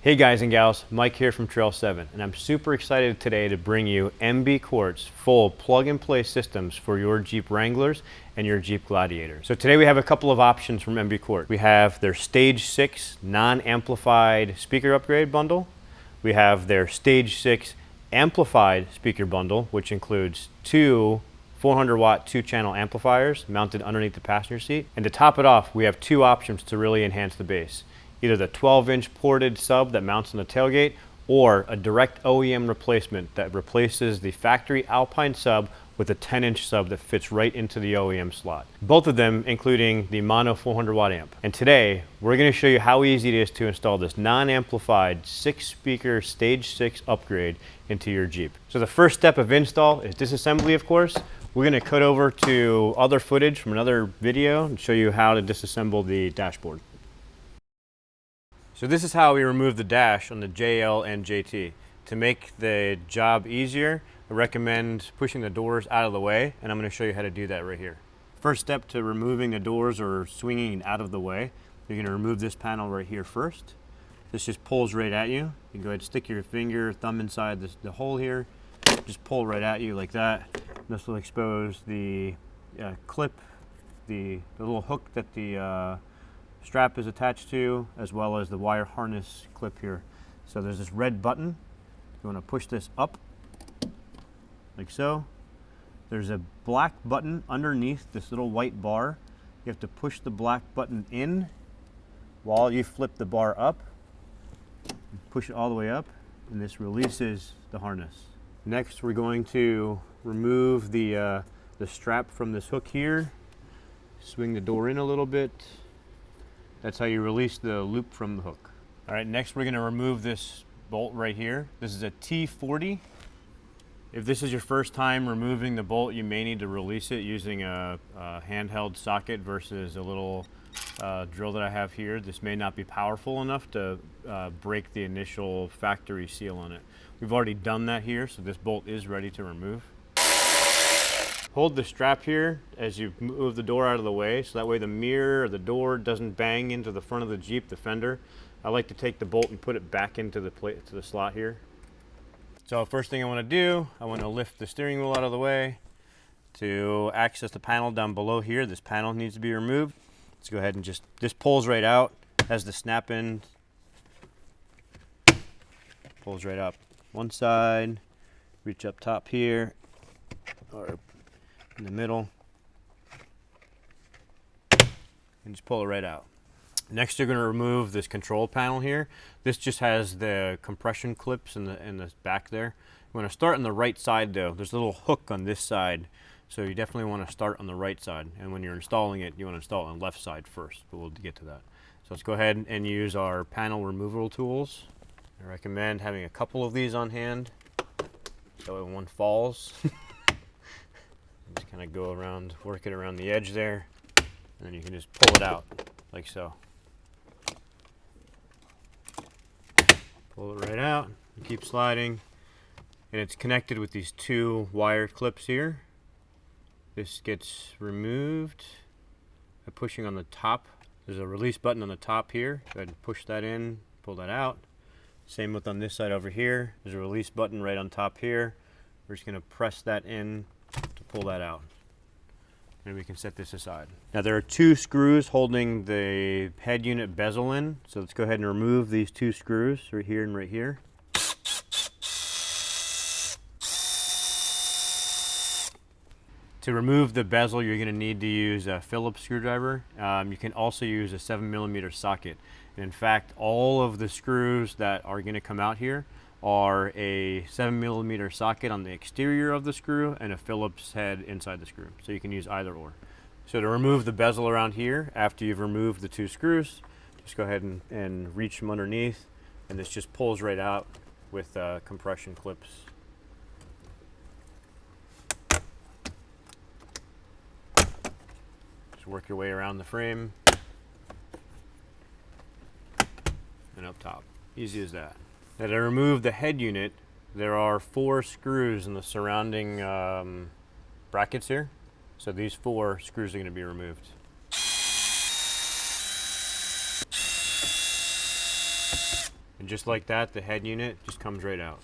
Hey guys and gals, Mike here from Trail 7, and I'm super excited today to bring you MB Quart's full plug-and-play systems for your Jeep Wranglers and your Jeep Gladiators. So today we have a couple of options from MB Quart. We have their Stage 6 non-amplified speaker upgrade bundle. We have their Stage 6 amplified speaker bundle, which includes two 400-watt two-channel amplifiers mounted underneath the passenger seat. And to top it off, we have two options to really enhance the bass. Either the 12-inch ported sub that mounts on the tailgate, or a direct OEM replacement that replaces the factory Alpine sub with a 10-inch sub that fits right into the OEM slot. Both of them including the mono 400-watt amp. And today, we're going to show you how easy it is to install this non-amplified 6-speaker Stage 6 upgrade into your Jeep. So the first step of install is disassembly, of course. We're going to cut over to other footage from another video and show you how to disassemble the dashboard. So this is how we remove the dash on the JL and JT. To make the job easier, I recommend pushing the doors out of the way, and I'm going to show you how to do that right here. First step to removing the doors or swinging out of the way, you're going to remove this panel right here first. This just pulls right at you. You can go ahead and stick your finger, thumb inside the hole here, just pull right at you like that. This will expose the clip, the little hook that the strap is attached to, as well as the wire harness clip here. So there's this red button. You want to push this up like so. There's a black button underneath this little white bar. You have to push the black button in while you flip the bar up. Push it all the way up, and this releases the harness. Next, we're going to remove the strap from this hook here. Swing the door in a little bit. That's how you release the loop from the hook. All right, next we're gonna remove this bolt right here. This is a T40. If this is your first time removing the bolt, you may need to release it using a handheld socket versus a little drill that I have here. This may not be powerful enough to break the initial factory seal on it. We've already done that here, so this bolt is ready to remove. Hold the strap here as you move the door out of the way, so that way the mirror or the door doesn't bang into the front of the Jeep, the fender. I like to take the bolt and put it back into the slot here. So first thing I want to do, I want to lift the steering wheel out of the way. To access the panel down below here, this panel needs to be removed. Let's go ahead and this pulls right out as the snap in. Pulls right up one side, reach up top here, or in the middle, and just pull it right out. Next, you're going to remove this control panel here. This just has the compression clips in the back there. You want to start on the right side though. There's a little hook on this side, so you definitely want to start on the right side. And when you're installing it, you want to install it on the left side first, but we'll get to that. So let's go ahead and use our panel removal tools. I recommend having a couple of these on hand, so when one falls, just kind of go around, work it around the edge there, and then you can just pull it out like so. Pull it right out and keep sliding. And it's connected with these two wire clips here. This gets removed by pushing on the top. There's a release button on the top here. Go ahead and push that in, pull that out. Same with on this side over here. There's a release button right on top here. We're just going to press that in to pull that out. And we can set this aside. Now there are two screws holding the head unit bezel in. So let's go ahead and remove these two screws right here and right here. To remove the bezel, you're going to need to use a Phillips screwdriver. You can also use a 7mm socket. And in fact, all of the screws that are going to come out here are a 7mm socket on the exterior of the screw and a Phillips head inside the screw. So you can use either or. So to remove the bezel around here, after you've removed the two screws, just go ahead and reach from underneath, and this just pulls right out with compression clips. Just work your way around the frame and up top. Easy as that. Now to remove the head unit, there are 4 screws in the surrounding brackets here. So these 4 screws are going to be removed. And just like that, the head unit just comes right out.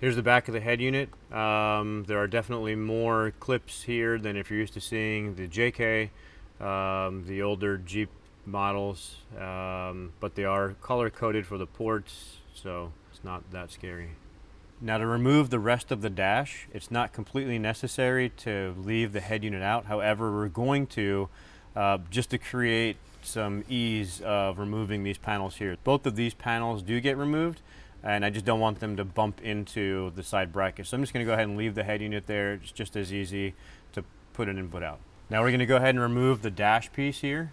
Here's the back of the head unit. There are definitely more clips here than if you're used to seeing the JK, the older Jeep models, but they are color coded for the ports, so it's not that scary. Now, to remove the rest of the dash, it's not completely necessary to leave the head unit out. However, we're going to, just to create some ease of removing these panels here. Both of these panels do get removed, and I just don't want them to bump into the side bracket. So I'm just gonna go ahead and leave the head unit there. It's just as easy to put in and put out. Now we're gonna go ahead and remove the dash piece here.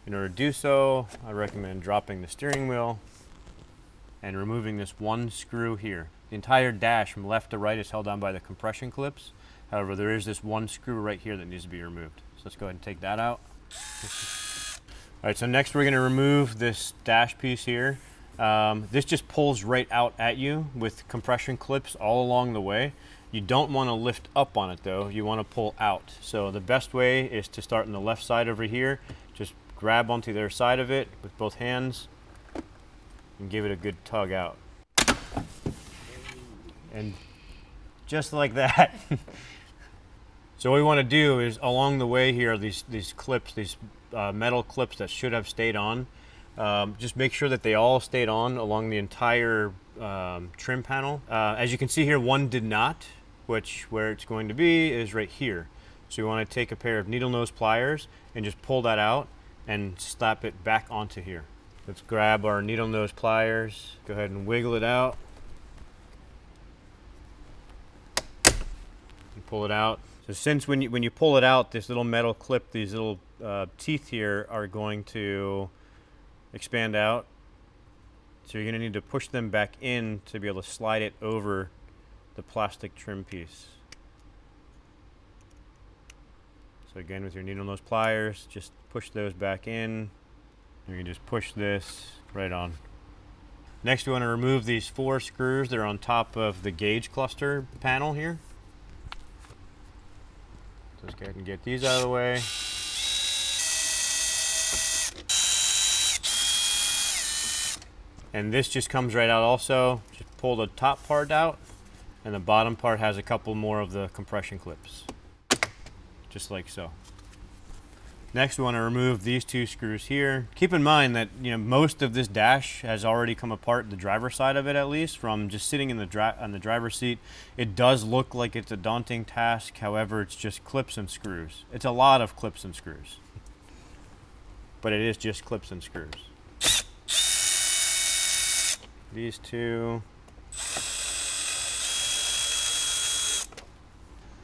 In order to do so, I recommend dropping the steering wheel and removing this one screw here. The entire dash from left to right is held on by the compression clips. However, there is this one screw right here that needs to be removed. So let's go ahead and take that out. All right, so next we're gonna remove this dash piece here. This just pulls right out at you with compression clips all along the way. You don't wanna lift up on it though, you wanna pull out. So the best way is to start on the left side over here, just grab onto the other side of it with both hands and give it a good tug out. And just like that. So what we want to do is along the way here, these clips, these metal clips that should have stayed on, just make sure that they all stayed on along the entire trim panel. As you can see here, one did not, which where it's going to be is right here. So you want to take a pair of needle nose pliers and just pull that out and slap it back onto here. Let's grab our needle nose pliers, go ahead and wiggle it out. And pull it out. So since when you pull it out, this little metal clip, these little teeth here are going to expand out. So you're going to need to push them back in to be able to slide it over the plastic trim piece. So again, with your needle nose pliers, just push those back in. You can just push this right on. Next, we want to remove these 4 screws that are on top of the gauge cluster panel here. Let's go ahead and get these out of the way. And this just comes right out also. Just pull the top part out, and the bottom part has a couple more of the compression clips. Just like so. Next, we want to remove these 2 screws here. Keep in mind that most of this dash has already come apart, the driver's side of it at least, from just sitting in on the driver's seat. It does look like it's a daunting task. However, it's just clips and screws. It's a lot of clips and screws, but it is just clips and screws. These 2.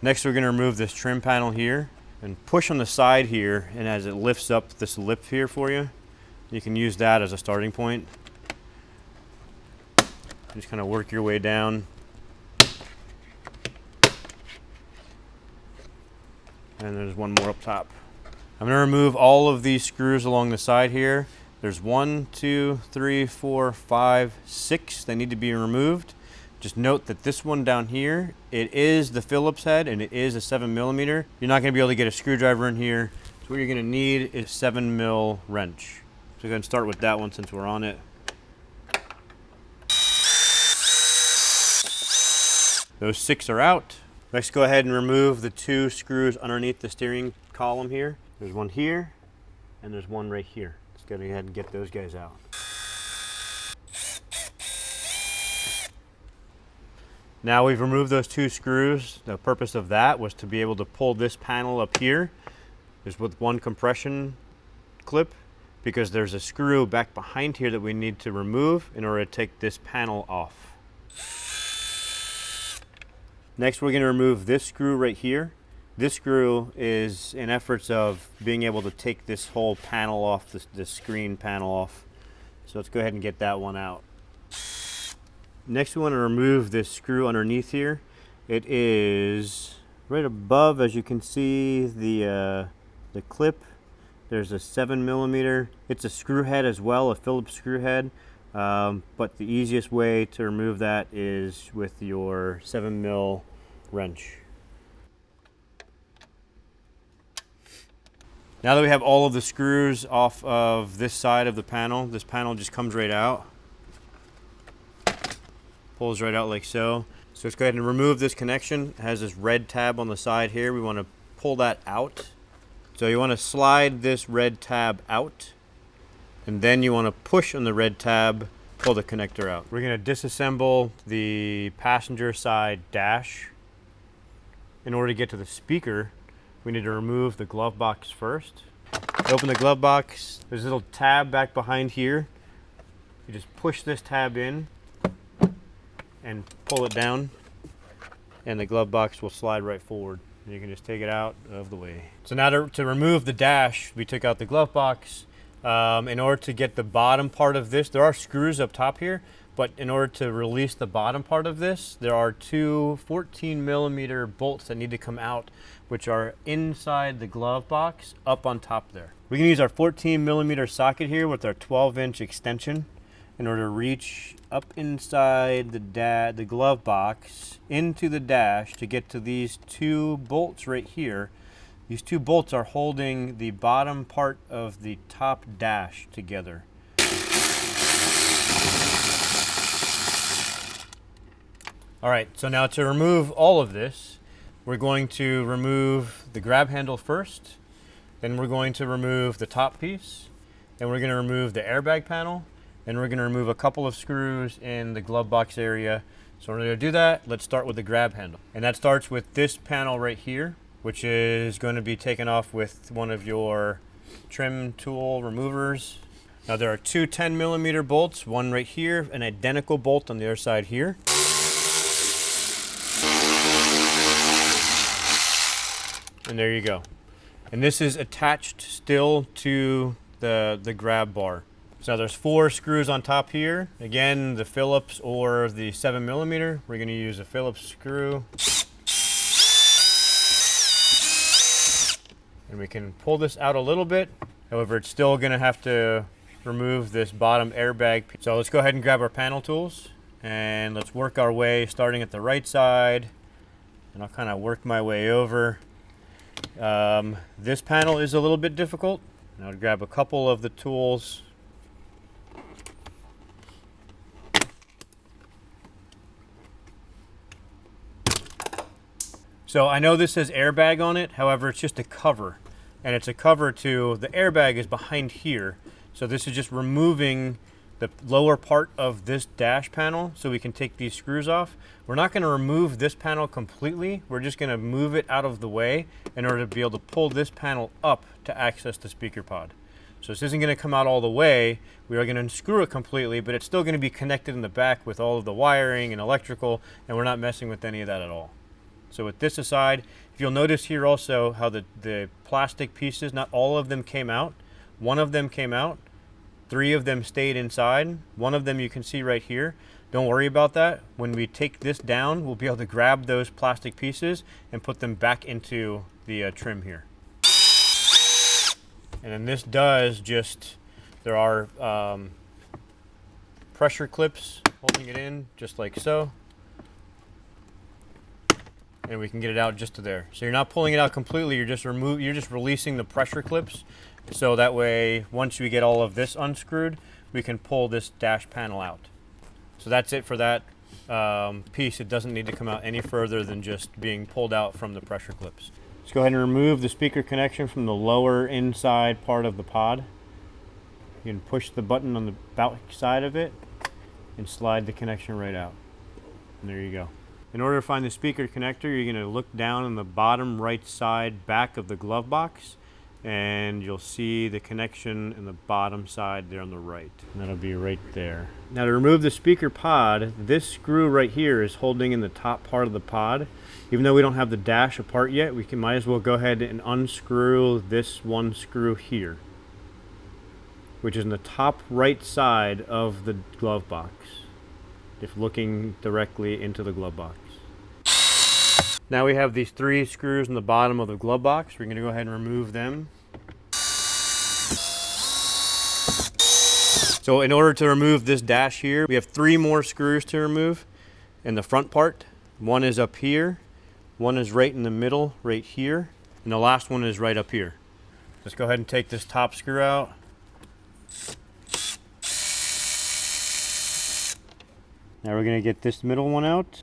Next, we're going to remove this trim panel here and push on the side here, and as it lifts up this lip here for you, you can use that as a starting point. Just kind of work your way down. And there's one more up top. I'm going to remove all of these screws along the side here. There's 1, 2, 3, 4, 5, 6 that need to be removed. Just note that this one down here, it is the Phillips head and it is a 7mm. You're not going to be able to get a screwdriver in here. So what you're going to need is a 7mm wrench. So go ahead and start with that one since we're on it. Those 6 are out. Next, go ahead and remove the 2 screws underneath the steering column here. There's one here and there's one right here. Let's go ahead and get those guys out. Now we've removed those 2 screws. The purpose of that was to be able to pull this panel up here. There's with one compression clip, because there's a screw back behind here that we need to remove in order to take this panel off. Next, we're going to remove this screw right here. This screw is in efforts of being able to take this whole panel off, this screen panel off. So let's go ahead and get that one out. Next, we want to remove this screw underneath here. It is right above, as you can see, the clip. There's a 7mm. It's a screw head as well, a Phillips screw head. But the easiest way to remove that is with your 7mm wrench. Now that we have all of the screws off of this side of the panel, this panel just comes right out. Pulls right out like so. So let's go ahead and remove this connection. It has this red tab on the side here. We want to pull that out. So you want to slide this red tab out, and then you want to push on the red tab, pull the connector out. We're going to disassemble the passenger side dash. In order to get to the speaker, we need to remove the glove box first. Open the glove box. There's a little tab back behind here. You just push this tab in and pull it down, and the glove box will slide right forward. And you can just take it out of the way. So now to remove the dash, we took out the glove box. In order to get the bottom part of this, there are screws up top here, but in order to release the bottom part of this, there are two 14mm bolts that need to come out, which are inside the glove box up on top there. We can use our 14mm socket here with our 12-inch extension in order to reach up inside the glove box into the dash to get to these two bolts right here. These two bolts are holding the bottom part of the top dash together. All right, so now to remove all of this, we're going to remove the grab handle first, then we're going to remove the top piece, then we're going to remove the airbag panel, and we're going to remove a couple of screws in the glove box area. So in order to do that, let's start with the grab handle. And that starts with this panel right here, which is going to be taken off with one of your trim tool removers. Now there are two 10mm bolts, one right here, an identical bolt on the other side here. And there you go. And this is attached still to the grab bar. So there's 4 screws on top here. Again, the Phillips or the 7mm. We're going to use a Phillips screw. And we can pull this out a little bit. However, it's still going to have to remove this bottom airbag. So let's go ahead and grab our panel tools and let's work our way starting at the right side. And I'll kind of work my way over. This panel is a little bit difficult. And I'll grab a couple of the tools. So I know this says airbag on it, however, it's just a cover. And it's a cover to, the airbag is behind here. So this is just removing the lower part of this dash panel so we can take these screws off. We're not going to remove this panel completely. We're just going to move it out of the way in order to be able to pull this panel up to access the speaker pod. So this isn't going to come out all the way. We are going to unscrew it completely, but it's still going to be connected in the back with all of the wiring and electrical, and we're not messing with any of that at all. So with this aside, if you'll notice here also how the plastic pieces, not all of them came out. One of them came out. 3 of them stayed inside. One of them you can see right here. Don't worry about that. When we take this down, we'll be able to grab those plastic pieces and put them back into the trim here. And then this does just, there are pressure clips holding it in just like so. And we can get it out just to there. So you're not pulling it out completely, you're just releasing the pressure clips. So that way, once we get all of this unscrewed, we can pull this dash panel out. So that's it for that piece. It doesn't need to come out any further than just being pulled out from the pressure clips. Let's go ahead and remove the speaker connection from the lower inside part of the pod. You can push the button on the back side of it and slide the connection right out. And there you go. In order to find the speaker connector, you're going to look down on the bottom right side back of the glove box, and you'll see the connection in the bottom side there on the right. And that'll be right there. Now to remove the speaker pod, this screw right here is holding in the top part of the pod. Even though we don't have the dash apart yet, we might as well go ahead and unscrew this one screw here, which is in the top right side of the glove box, if looking directly into the glove box. Now we have these 3 screws in the bottom of the glove box. We're going to go ahead and remove them. So in order to remove this dash here, we have 3 more screws to remove in the front part. One is up here, one is right in the middle, right here, and the last one is right up here. Let's go ahead and take this top screw out. Now we're going to get this middle one out.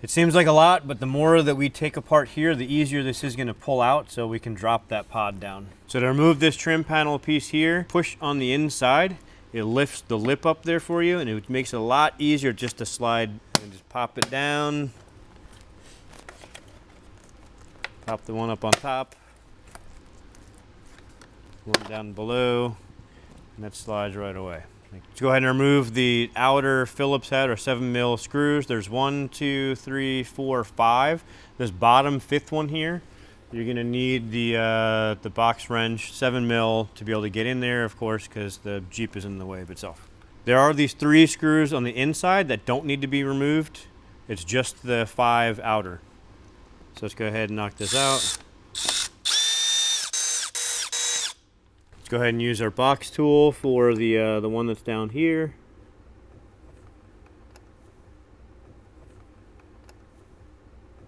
It seems like a lot, but the more that we take apart here, the easier this is going to pull out, so we can drop that pod down. So to remove this trim panel piece here, push on the inside. It lifts the lip up there for you, and it makes it a lot easier just to slide and just pop it down. Pop the one up on top, one down below, and that slides right away. Let's go ahead and remove the outer Phillips head or 7mm screws. There's 1, 2, 3, 4, 5. This bottom 5th one here, you're going to need the box wrench 7mm to be able to get in there, of course, because the Jeep is in the way of itself. There are these 3 screws on the inside that don't need to be removed. It's just the 5 outer. So let's go ahead and knock this out. Let's go ahead and use our box tool for the one that's down here.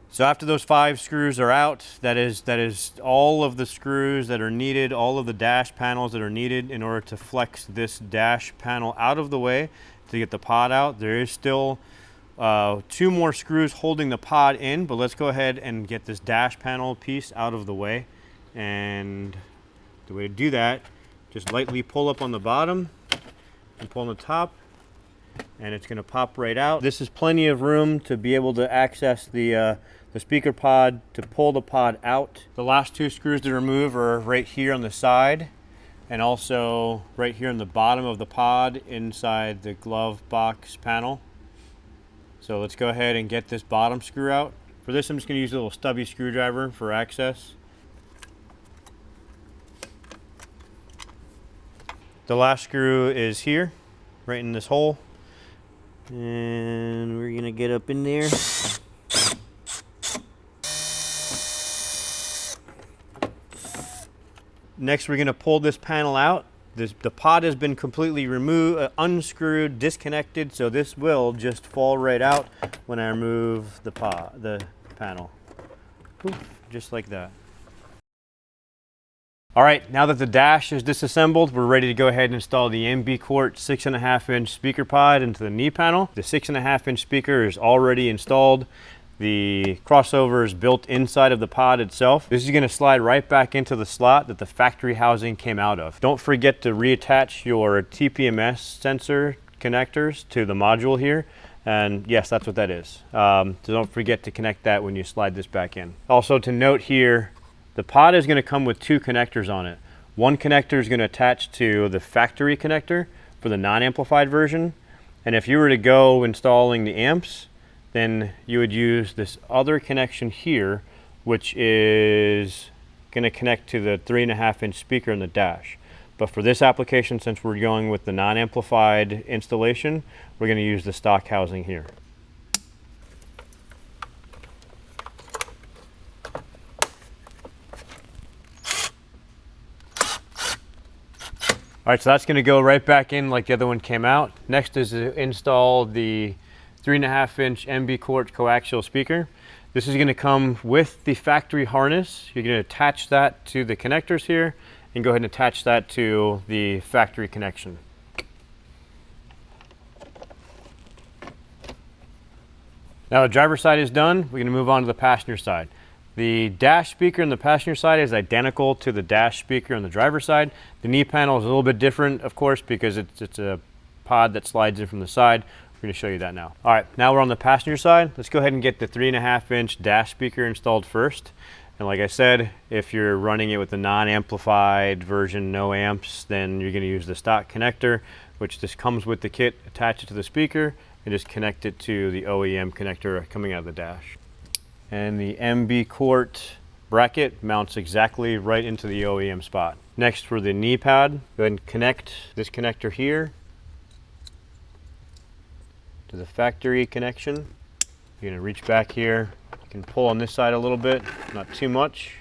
So after those 5 screws are out, that is all of the screws that are needed, all of the dash panels that are needed in order to flex this dash panel out of the way to get the pod out. There is still 2 more screws holding the pod in, but let's go ahead and get this dash panel piece out of the way. And the way to do that, just lightly pull up on the bottom and pull on the top, and it's going to pop right out. This is plenty of room to be able to access the speaker pod, to pull the pod out. The last 2 screws to remove are right here on the side, and also right here on the bottom of the pod inside the glove box panel. So let's go ahead and get this bottom screw out. For this, I'm just going to use a little stubby screwdriver for access. The last screw is here, right in this hole. And we're going to get up in there. Next, we're going to pull this panel out. The pod has been completely removed, unscrewed, disconnected, so this will just fall right out when I remove the panel. Oof, just like that. All right, now that the dash is disassembled, we're ready to go ahead and install the MB Quart 6.5-inch speaker pod into the knee panel. The 6.5-inch speaker is already installed. The crossover is built inside of the pod itself. This is going to slide right back into the slot that the factory housing came out of. Don't forget to reattach your TPMS sensor connectors to the module here. And yes, that's what that is. So don't forget to connect that when you slide this back in. Also to note here, the pod is going to come with 2 connectors on it. One connector is going to attach to the factory connector for the non-amplified version. And if you were to go installing the amps, then you would use this other connection here, which is going to connect to the 3.5-inch speaker in the dash. But for this application, since we're going with the non-amplified installation, we're going to use the stock housing here. All right, so that's going to go right back in like the other one came out. Next is to install the 3.5-inch MB Quart coaxial speaker. This is going to come with the factory harness. You're going to attach that to the connectors here and go ahead and attach that to the factory connection. Now the driver's side is done. We're going to move on to the passenger side. The dash speaker on the passenger side is identical to the dash speaker on the driver's side. The knee panel is a little bit different, of course, because it's a pod that slides in from the side. We're going to show you that now. All right, now we're on the passenger side. Let's go ahead and get the 3.5-inch dash speaker installed first. And like I said, if you're running it with the non-amplified version, no amps, then you're going to use the stock connector, which just comes with the kit. Attach it to the speaker and just connect it to the OEM connector coming out of the dash. And the MB Quart bracket mounts exactly right into the OEM spot. Next, for the knee pad, go ahead and connect this connector here to the factory connection. You're going to reach back here. You can pull on this side a little bit, not too much.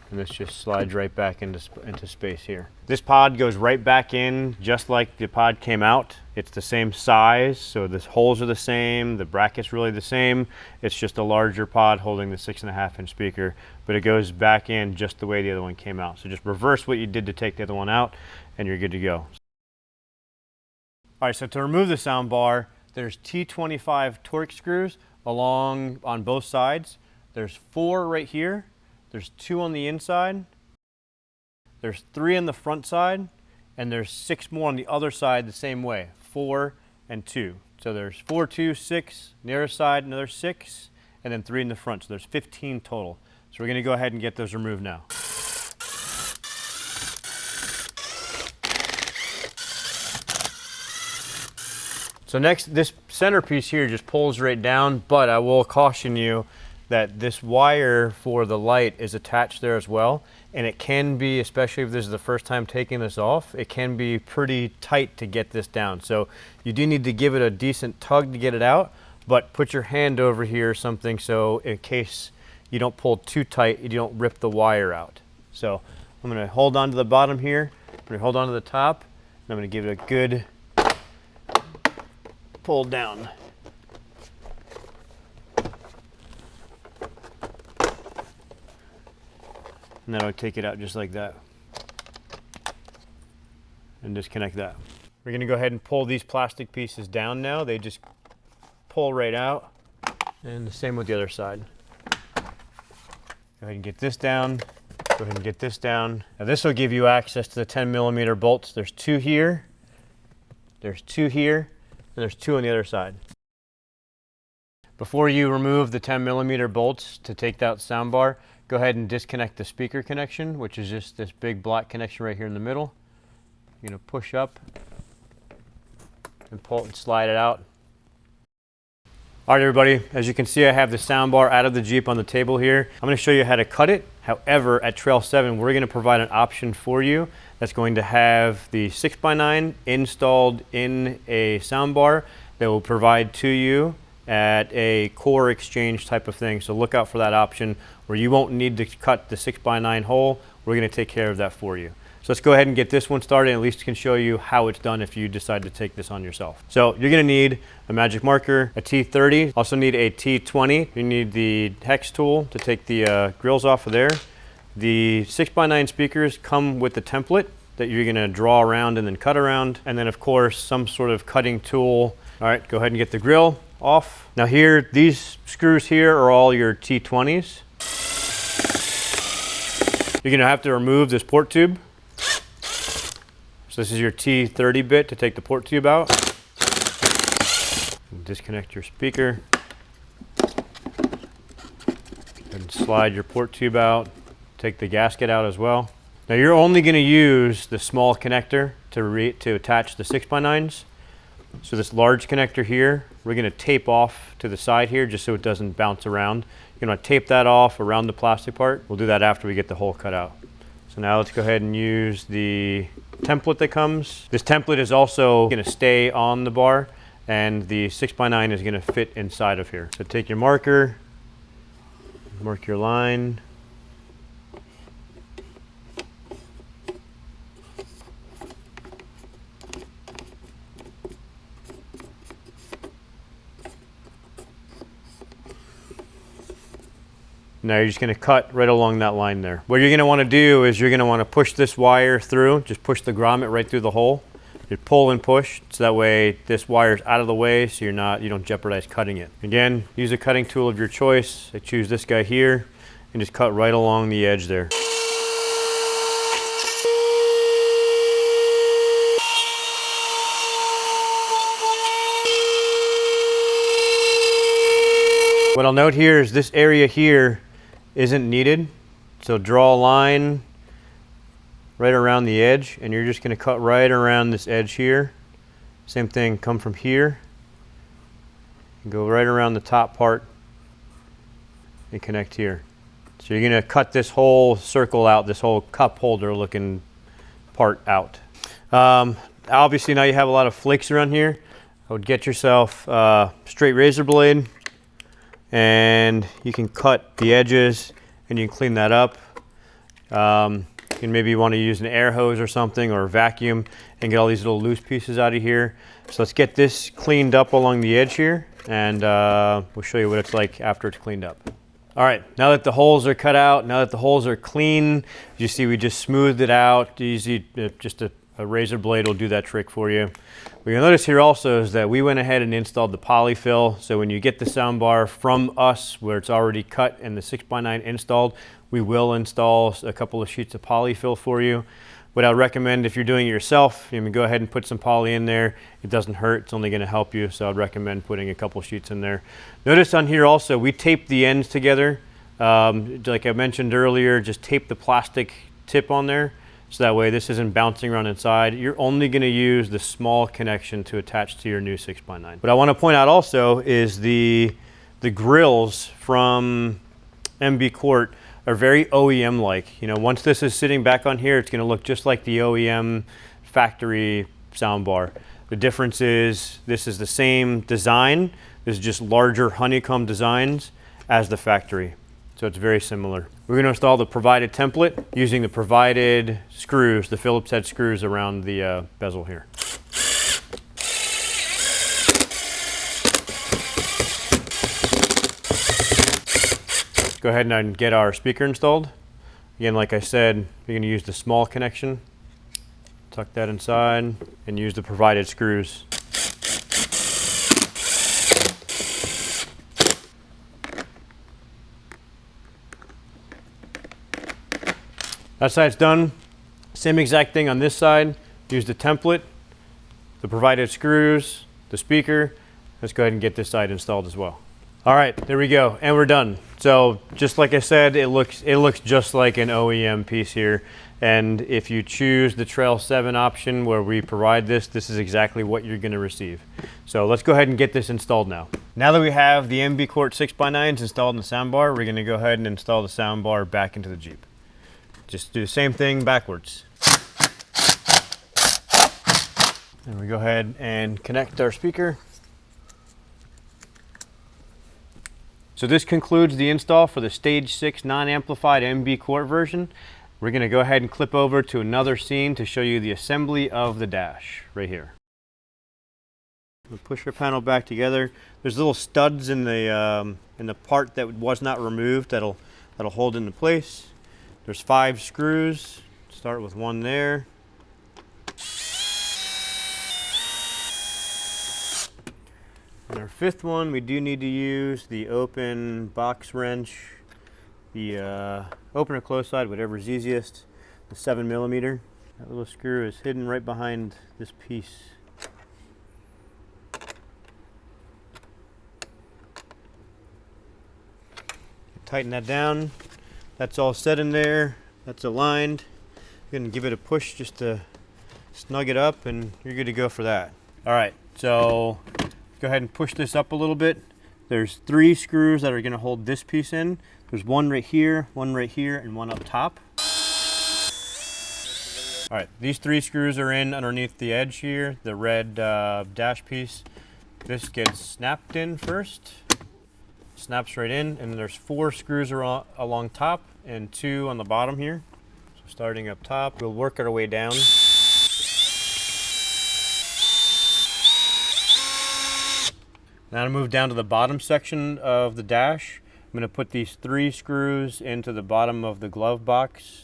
And and this just slides right back into space here. This pod goes right back in just like the pod came out. It's the same size, so the holes are the same, the bracket's really the same. It's just a larger pod holding the 6.5-inch speaker, but it goes back in just the way the other one came out. So just reverse what you did to take the other one out, and you're good to go. All right, so to remove the sound bar, there's T25 Torx screws along on both sides. There's 4 right here. There's 2 on the inside. There's 3 on the front side, and there's 6 more on the other side the same way, 4 and 2. So there's 4, 2, 6, on the other side another 6, and then 3 in the front. So there's 15 total. So we're gonna go ahead and get those removed now. So next, this centerpiece here just pulls right down, but I will caution you that this wire for the light is attached there as well, and it can be, especially if this is the first time taking this off, it can be pretty tight to get this down. So you do need to give it a decent tug to get it out, but put your hand over here or something so in case you don't pull too tight, you don't rip the wire out. So I'm gonna hold on to the bottom here, I'm gonna hold on to the top, and I'm gonna give it a good pull down. And then I'll take it out just like that and disconnect that. We're gonna go ahead and pull these plastic pieces down now. They just pull right out, and the same with the other side. Go ahead and get this down, go ahead and get this down. Now this will give you access to the 10mm bolts. There's 2 here, there's 2 here, and there's 2 on the other side. Before you remove the 10mm bolts to take that soundbar, go ahead and disconnect the speaker connection, which is just this big black connection right here in the middle. You're gonna push up and pull and slide it out. All right, everybody, as you can see, I have the soundbar out of the Jeep on the table here. I'm gonna show you how to cut it. However, at Trail 7, we're gonna provide an option for you that's going to have the 6x9 installed in a soundbar that will provide to you at a core exchange type of thing. So look out for that option where you won't need to cut the 6x9 hole. We're gonna take care of that for you. So let's go ahead and get this one started, and at least can show you how it's done if you decide to take this on yourself. So you're gonna need a magic marker, a T30, also need a T20. You need the hex tool to take the grills off of there. The 6x9 speakers come with the template that you're gonna draw around and then cut around. And then of course, some sort of cutting tool. All right, go ahead and get the grill off. Now here, these screws here are all your T20s. You're gonna have to remove this port tube. So this is your T30 bit to take the port tube out. Disconnect your speaker. And slide your port tube out. Take the gasket out as well. Now you're only gonna use the small connector to attach the 6x9s. So this large connector here, we're gonna tape off to the side here just so it doesn't bounce around. You're gonna tape that off around the plastic part. We'll do that after we get the hole cut out. So now let's go ahead and use the template that comes. This template is also gonna stay on the bar, and the 6x9 is gonna fit inside of here. So take your marker, mark your line. Now you're just gonna cut right along that line there. What you're gonna wanna do is you're gonna wanna push this wire through, just push the grommet right through the hole. You pull and push, so that way this wire's out of the way so you don't jeopardize cutting it. Again, use a cutting tool of your choice. I choose this guy here and just cut right along the edge there. What I'll note here is this area here isn't needed. So draw a line right around the edge, and you're just gonna cut right around this edge here. Same thing, come from here, and go right around the top part and connect here. So you're gonna cut this whole circle out, this whole cup holder looking part out. Obviously now you have a lot of flakes around here. I would get yourself a straight razor blade, and you can cut the edges and you can clean that up. And maybe you want to use an air hose or something, or a vacuum, and get all these little loose pieces out of here. So let's get this cleaned up along the edge here, and we'll show you what it's like after it's cleaned up. All right, now that the holes are cut out, now that the holes are clean, you see we just smoothed it out. Easy, just a razor blade will do that trick for you. What you'll notice here also is that we went ahead and installed the polyfill. So when you get the sound bar from us where it's already cut and the 6x9 installed, we will install a couple of sheets of polyfill for you. What I would recommend if you're doing it yourself, you can go ahead and put some poly in there. It doesn't hurt, it's only gonna help you, so I'd recommend putting a couple sheets in there. Notice on here also, we taped the ends together. Like I mentioned earlier, just tape the plastic tip on there, so that way this isn't bouncing around inside. You're only gonna use the small connection to attach to your new 6x9. What I wanna point out also is the grills from MB Quart are very OEM-like. You know, once this is sitting back on here, it's gonna look just like the OEM factory soundbar. The difference is this is the same design. This is just larger honeycomb designs as the factory. So it's very similar. We're gonna install the provided template using the provided screws, the Phillips head screws around the bezel here. Go ahead and get our speaker installed. Again, like I said, you're going to use the small connection. Tuck that inside and use the provided screws. That side's done. Same exact thing on this side. Use the template, the provided screws, the speaker. Let's go ahead and get this side installed as well. All right, there we go, and we're done. So just like I said, it looks just like an OEM piece here. And if you choose the Trail 7 option where we provide this, this is exactly what you're gonna receive. So let's go ahead and get this installed now. Now that we have the MB Quart 6x9s installed in the soundbar, we're gonna go ahead and install the soundbar back into the Jeep. Just do the same thing backwards. And we go ahead and connect our speaker. So this concludes the install for the Stage 6 non-amplified MB Quart version. We're going to go ahead and clip over to another scene to show you the assembly of the dash right here. We'll push our panel back together. There's little studs in the part that was not removed that'll hold into place. There's 5 screws. Start with one there. And our 5th one, we do need to use the open box wrench, the open or close side, whatever's easiest, the 7mm. That little screw is hidden right behind this piece. Tighten that down. That's all set in there. That's aligned. You're gonna give it a push just to snug it up, and you're good to go for that. All right, so go ahead and push this up a little bit. There's 3 screws that are going to hold this piece in. There's one right here, and one up top. All right, these 3 screws are in underneath the edge here, the red dash piece. This gets snapped in first. Snaps right in, and there's 4 screws along top and 2 on the bottom here. So starting up top, we'll work our way down. Now to move down to the bottom section of the dash, I'm going to put these 3 screws into the bottom of the glove box,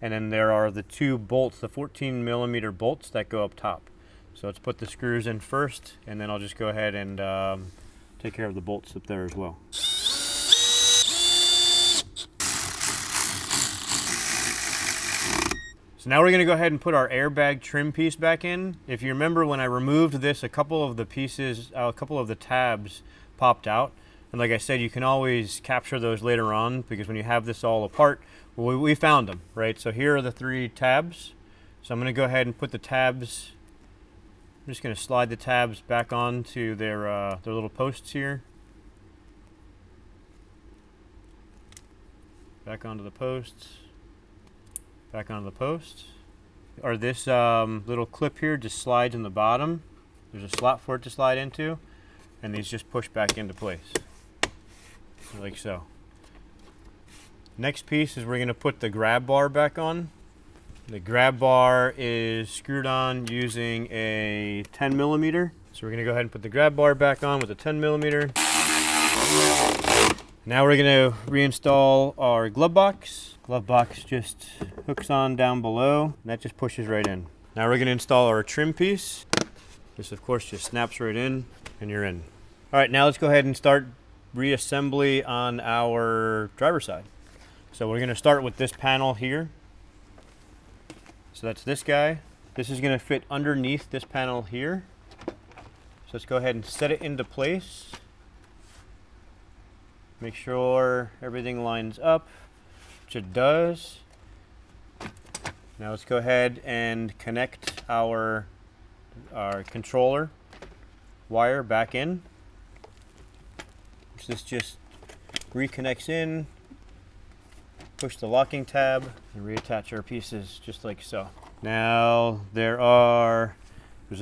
and then there are the 2 bolts, the 14mm bolts that go up top. So let's put the screws in first, and then I'll just go ahead and take care of the bolts up there as well. So now we're going to go ahead and put our airbag trim piece back in. If you remember when I removed this, a couple of the pieces, a couple of the tabs popped out. And like I said, you can always capture those later on, because when you have this all apart, well, we found them, right? So here are the 3 tabs. So I'm going to go ahead and put the tabs, I'm just going to slide the tabs back onto their little posts here. Back onto the posts. Back onto the post. Or this little clip here just slides in the bottom. There's a slot for it to slide into, and these just push back into place, like so. Next piece is we're going to put the grab bar back on. The grab bar is screwed on using a 10 millimeter. So we're going to go ahead and put the grab bar back on with a 10 millimeter. Now we're going to reinstall our glove box. Glove box just hooks on down below, and that just pushes right in. Now we're going to install our trim piece. This of course just snaps right in and you're in. All right, now let's go ahead and start reassembly on our driver's side. So we're going to start with this panel here. So that's this guy. This is going to fit underneath this panel here. So let's go ahead and set it into place. Make sure everything lines up, which it does. Now let's go ahead and connect our controller wire back in. So this just reconnects in, push the locking tab, and reattach our pieces just like so. Now there's a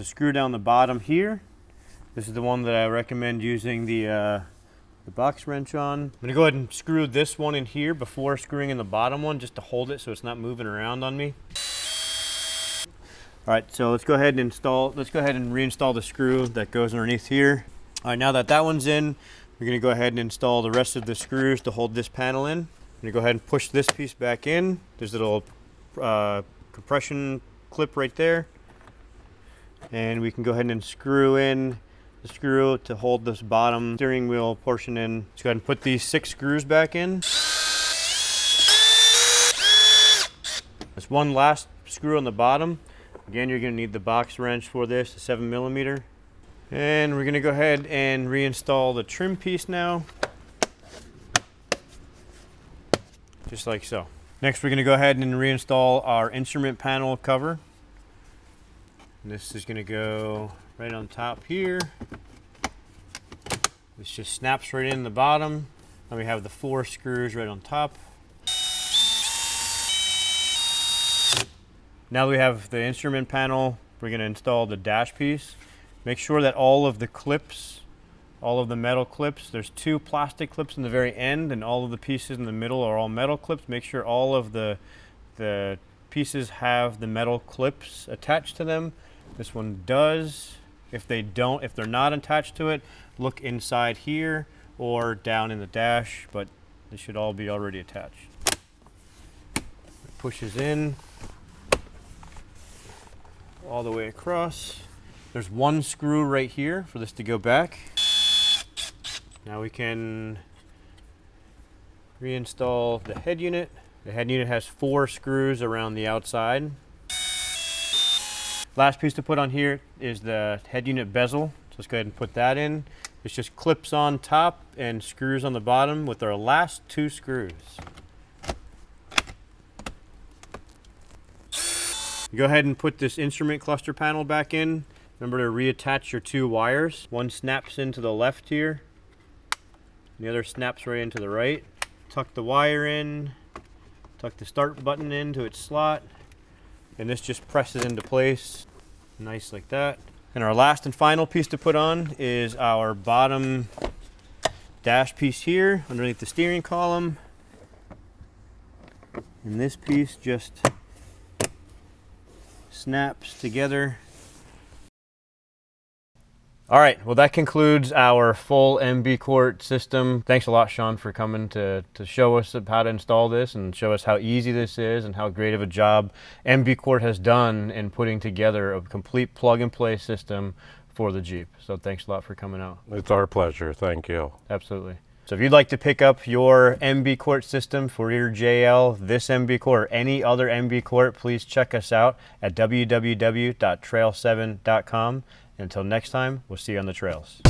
screw down the bottom here. This is the one that I recommend using the box wrench on. I'm going to go ahead and screw this one in here before screwing in the bottom one, just to hold it so it's not moving around on me. All right, so let's go ahead and reinstall the screw that goes underneath here. All right, now that one's in, we're going to go ahead and install the rest of the screws to hold this panel in. I'm going to go ahead and push this piece back in. There's a little compression clip right there. And we can go ahead and screw in the screw to hold this bottom steering wheel portion in. Let's go ahead and put these 6 screws back in. There's one last screw on the bottom. Again, you're going to need the box wrench for this, the 7 millimeter. And we're going to go ahead and reinstall the trim piece now. Just like so. Next, we're going to go ahead and reinstall our instrument panel cover. And this is going to go right on top here. This just snaps right in the bottom. And we have the 4 screws right on top. Now that we have the instrument panel, we're going to install the dash piece. Make sure that all of the clips, all of the metal clips, there's 2 plastic clips in the very end, and all of the pieces in the middle are all metal clips. Make sure all of the pieces have the metal clips attached to them. This one does. If they're not attached to it, look inside here or down in the dash, but they should all be already attached. It pushes in all the way across. There's 1 screw right here for this to go back. Now we can reinstall the head unit. The head unit has 4 screws around the outside. Last piece to put on here is the head unit bezel. So let's go ahead and put that in. It's just clips on top and screws on the bottom with our last 2 screws. You go ahead and put this instrument cluster panel back in. Remember to reattach your 2 wires. One snaps into the left here, and the other snaps right into the right. Tuck the wire in, tuck the start button into its slot, and this just presses into place. Nice like that. And our last and final piece to put on is our bottom dash piece here underneath the steering column. And this piece just snaps together. All right, well that concludes our full MB Quart system. Thanks a lot, Sean, for coming to show us how to install this and show us how easy this is and how great of a job MB Quart has done in putting together a complete plug-and-play system for the Jeep. So thanks a lot for coming out. It's our pleasure, thank you. Absolutely. So if you'd like to pick up your MB Quart system for your JL, this MB Quart, or any other MB Quart, please check us out at www.trail7.com. Until next time, we'll see you on the trails.